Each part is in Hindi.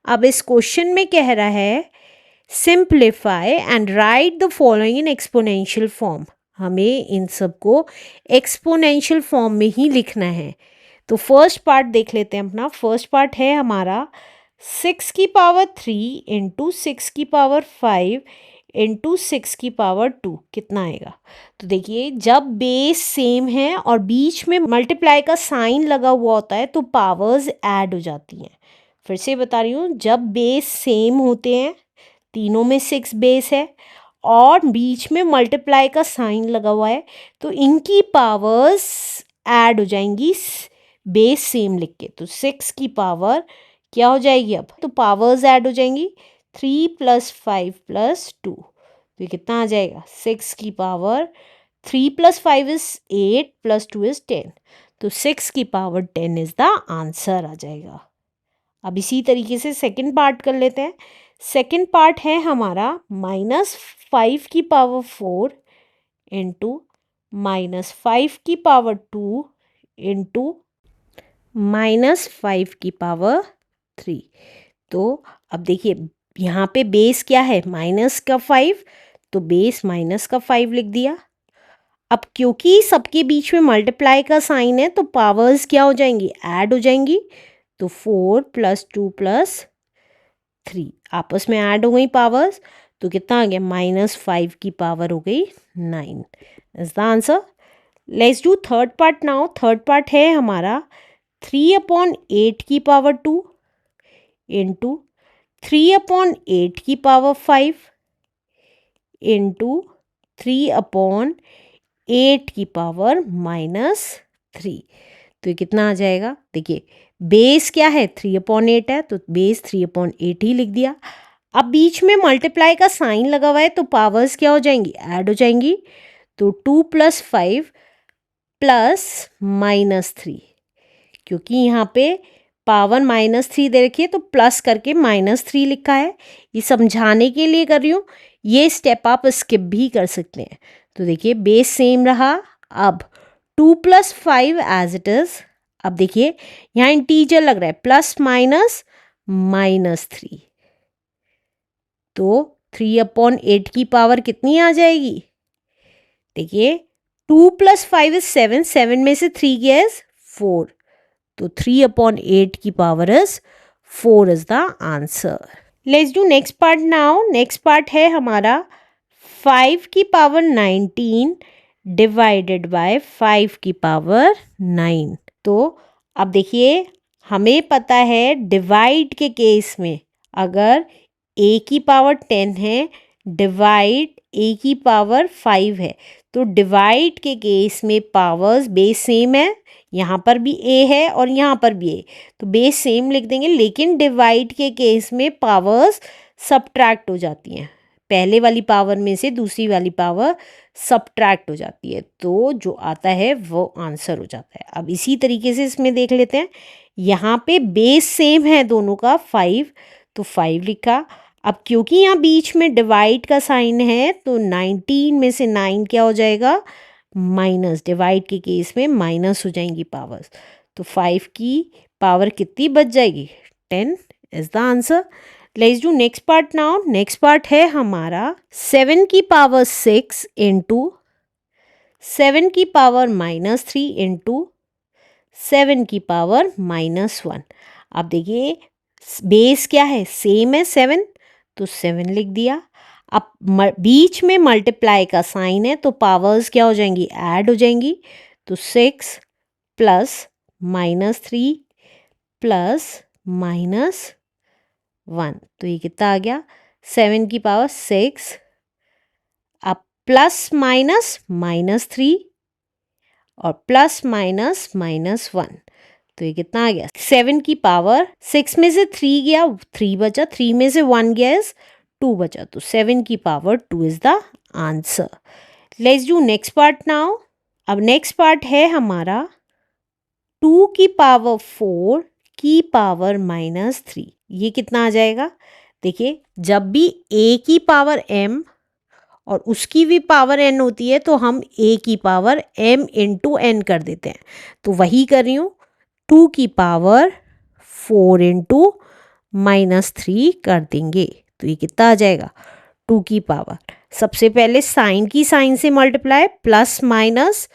अब इस क्वेश्चन में कह रहा है simplify and right the following in exponential form. हमें इन सब को एक्सपोनेंशियल फॉर्म में ही लिखना है। तो फर्स्ट पार्ट देख लेते हैं अपना। फर्स्ट पार्ट है हमारा 6 की पावर 3 इंटू 6 की पावर 5 इंटू 6 की पावर 2 कितना आएगा। तो देखिए जब बेस सेम है और बीच में मल्टीप्लाई का साइन लगा हुआ होता है तो पावर्स ऐड हो जाती हैं। फिर से बता रही हूँ, जब बेस सेम होते हैं, तीनों में 6 बेस है और बीच में मल्टीप्लाई का साइन लगा हुआ है, तो इनकी पावर्स ऐड हो जाएंगी बेस सेम लिख के। तो 6 की पावर क्या हो जाएगी, अब तो पावर्स ऐड हो जाएंगी 3 + 5 + 2। तो ये कितना आ जाएगा, 6 की पावर 3 + 5 = 8 + 2 = 10। तो 6 की पावर 10 इज द आंसर आ जाएगा। अब इसी तरीके से सेकंड पार्ट कर लेते हैं। सेकंड पार्ट है हमारा -5 की पावर 4 इंटू -5 की पावर 2 इंटू -5 की पावर 3। तो अब देखिए यहाँ पे बेस क्या है, -5, तो बेस -5 लिख दिया। अब क्योंकि सबके बीच में मल्टीप्लाई का साइन है तो पावर्स क्या हो जाएंगी, ऐड हो जाएंगी। तो 4 + 2 + 3 आपस में ऐड हो गई पावर्स, तो कितना आ गया, -5 की पावर हो गई 9 is the answer. Let's do third part now. Third part है हमारा 3/8 की पावर 2 इंटू 3/8 की पावर 5 इंटू 3/8 की पावर -3। तो ये कितना आ जाएगा, देखिए बेस क्या है, 3/8 है, तो बेस 3/8 ही लिख दिया। अब बीच में मल्टीप्लाई का साइन लगा हुआ है तो पावर्स क्या हो जाएंगी, ऐड हो जाएंगी। तो 2 + 5 + -3, क्योंकि यहाँ पे पावर -3 दे रखी है तो प्लस करके -3 लिखा है। ये समझाने के लिए कर रही हूँ, ये स्टेप आप स्किप भी कर सकते हैं। तो देखिए बेस सेम रहा। अब 2 + 5 एज इट इज़। अब देखिए यहाँ इंटीजर लग रहा है, +- -3, तो 3/8 की पावर कितनी आ जाएगी, देखिए 2 + 5 = 7, 7 में से 3 गया इज 4, तो 3/8 की power is 4 is the answer. Let's do next part now. Next part है हमारा 5 की पावर 19 डिवाइडेड बाय 5 की पावर 9। तो अब देखिए हमें पता है डिवाइड के केस में अगर a की पावर 10 है डिवाइड a की पावर 5 है, तो डिवाइड के केस में पावर्स बेस सेम है, यहाँ पर भी a है और यहाँ पर भी a, तो बेस सेम लिख देंगे। लेकिन डिवाइड के केस में पावर्स सब्ट्रैक्ट हो जाती हैं, पहले वाली पावर में से दूसरी वाली पावर सब्ट्रैक्ट हो जाती है, तो जो आता है वो आंसर हो जाता है। अब इसी तरीके से इसमें देख लेते हैं, यहाँ पे बेस सेम है दोनों का 5, तो 5 लिखा। अब क्योंकि यहाँ बीच में डिवाइड का साइन है तो 19 में से 9 क्या हो जाएगा, माइनस, डिवाइड के केस में माइनस हो जाएंगी पावर्स, तो 5 की पावर कितनी बच जाएगी, 10 is the answer. Let's do next part now. Next part है हमारा 7 की पावर 6 इंटू 7 की पावर -3 इंटू 7 की पावर -1। अब देखिए बेस क्या है, सेम है 7, तो 7 लिख दिया। अब बीच में मल्टीप्लाई का साइन है तो पावर्स क्या हो जाएंगी, ऐड हो जाएंगी। तो 6 + -3 + -1, तो ये कितना आ गया, 7 की पावर 6, अब +- और +- तो ये कितना आ गया, 7 की पावर 6 में से 3 गया, 3 बचा, 3 में से 1 गया इज 2 बचा, तो 7 की power 2 is the answer. Let's do next part now. अब नेक्स्ट पार्ट है हमारा 2 की पावर 4 की पावर -3, ये कितना आ जाएगा, देखिए जब भी a की पावर m और उसकी भी पावर n होती है तो हम a की पावर m × n कर देते हैं, तो वही कर रही हूँ, 2 की पावर 4 × -3 कर देंगे तो ये कितना आ जाएगा 2 की पावर, सबसे पहले साइन की साइन से मल्टीप्लाई, प्लस माइनस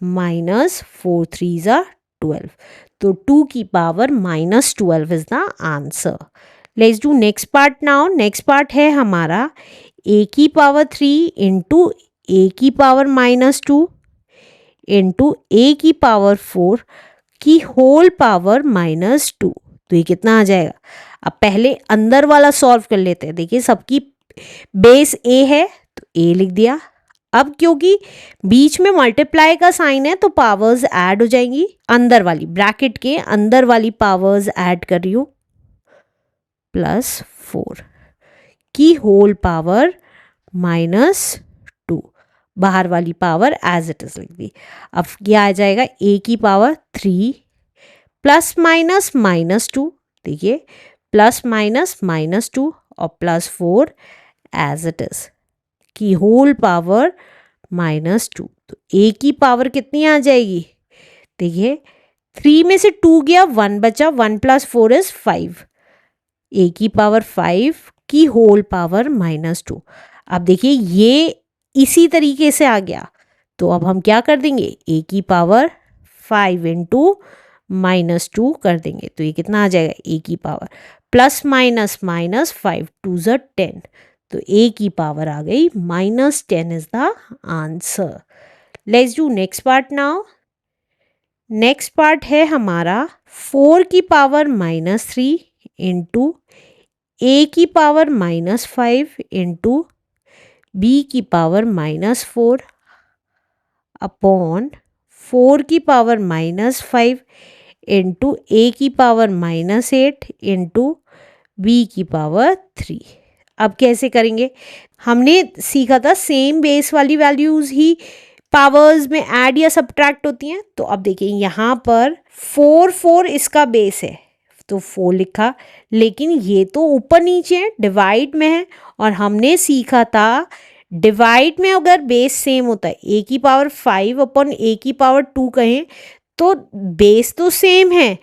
माइनस 4 3 ज़ा 12, तो 2 की power -12 is the answer. Let's do next part now. Next part है हमारा a की पावर 3 इंटू a की पावर -2 इंटू a की पावर 4 की होल पावर -2, तो ये कितना आ जाएगा। अब पहले अंदर वाला सॉल्व कर लेते हैं। देखिए सबकी बेस a है तो a लिख दिया। अब क्योंकि बीच में मल्टीप्लाई का साइन है तो पावर्स ऐड हो जाएंगी, अंदर वाली ब्रैकेट के अंदर वाली पावर्स ऐड कर रही हूँ, +4 की होल पावर -2, बाहर वाली पावर एज इट इज लिख दी। अब क्या आ जाएगा a की पावर 3 प्लस माइनस -2, देखिए प्लस माइनस -2 और +4 एज इट इज की होल पावर -2, तो a की पावर कितनी आ जाएगी। देखिए 3 में से 2 गया, 1 बचा, 1 + 4 इज 5, a की पावर 5 की होल पावर -2। अब देखिए ये इसी तरीके से आ गया, तो अब हम क्या कर देंगे a की पावर 5 इंटू -2 कर देंगे, तो ये कितना आ जाएगा a की पावर प्लस माइनस माइनस 5 2 ज़ा 10, तो a की पावर आ गई -10 is the answer. Let's do next part now. Next part है हमारा 4 की पावर -3 इंटू a की पावर -5 इंटू b की पावर -4 अपॉन 4 की पावर -5 इंटू a की पावर -8 इंटू b की पावर 3। अब कैसे करेंगे, हमने सीखा था सेम बेस वाली वैल्यूज़ ही पावर्स में ऐड या सब्ट्रैक्ट होती हैं। तो अब देखिए यहाँ पर 4 इसका बेस है तो 4 लिखा, लेकिन ये तो ऊपर नीचे है, डिवाइड में है, और हमने सीखा था डिवाइड में अगर बेस सेम होता है, a की पावर 5 अपॉन a की पावर 2 कहें तो बेस तो सेम है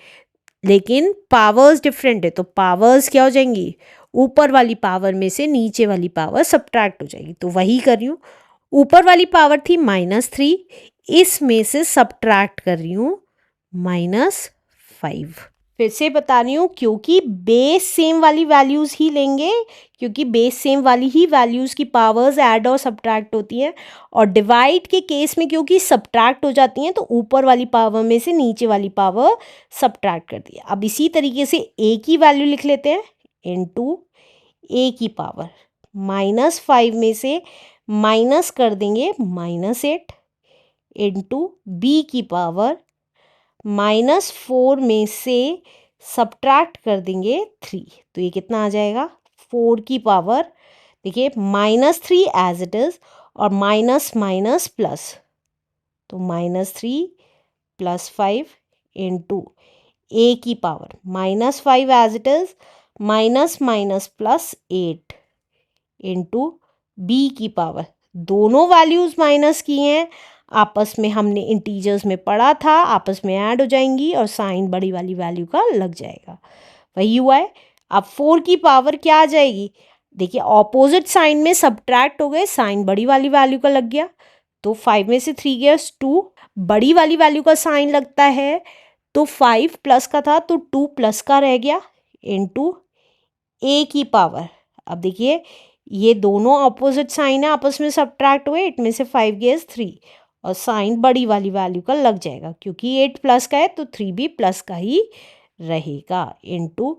लेकिन पावर्स डिफरेंट है, तो पावर्स क्या हो जाएंगी, ऊपर वाली पावर में से नीचे वाली पावर सब्ट्रैक्ट हो जाएगी। तो वही कर रही हूँ, ऊपर वाली पावर थी -3, इसमें से सब्ट्रैक्ट कर रही हूँ -5। फिर से बता रही हूँ क्योंकि बेस सेम वाली वैल्यूज़ ही लेंगे, क्योंकि बेस सेम वाली ही वैल्यूज़ की पावर्स ऐड और सब्ट्रैक्ट होती हैं, और डिवाइड के केस में क्योंकि सब्ट्रैक्ट हो जाती हैं तो ऊपर वाली पावर में से नीचे वाली पावर सब्ट्रैक्ट कर दी। अब इसी तरीके से a की वैल्यू लिख लेते हैं इंटू a की पावर -5 में से माइनस कर देंगे -8 इंटू b की पावर -4 में से सब्ट्रैक्ट कर देंगे 3, तो ये कितना आ जाएगा 4 की पावर, देखिए -3 एज इट इज़ और माइनस माइनस प्लस, तो -3 + 5 इंटू a की power -5 as it is minus minus +8 into b की पावर, दोनों वैल्यूज़ माइनस की हैं, आपस में हमने इंटीजर्स में पढ़ा था, आपस में ऐड हो जाएंगी और साइन बड़ी वाली वैल्यू का लग जाएगा, वही हुआ है। अब 4 की पावर क्या आ जाएगी, देखिए ऑपोजिट साइन में सब्ट्रैक्ट हो गए, साइन बड़ी वाली वैल्यू का लग गया, तो 5 में से 3 गया 2, बड़ी वाली वैल्यू का साइन लगता है तो 5 प्लस का था तो 2 प्लस का रह गया इंटू a की पावर। अब देखिए ये दोनों ऑपोजिट साइन है, आपस में सब्ट्रैक्ट हुए, 8 में से 5 गया 3 और साइन बड़ी वाली वैल्यू का लग जाएगा, क्योंकि 8 प्लस का है तो 3 भी प्लस का ही रहेगा इंटू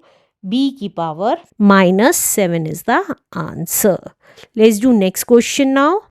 b की power -7 is the answer. Let's do next question now.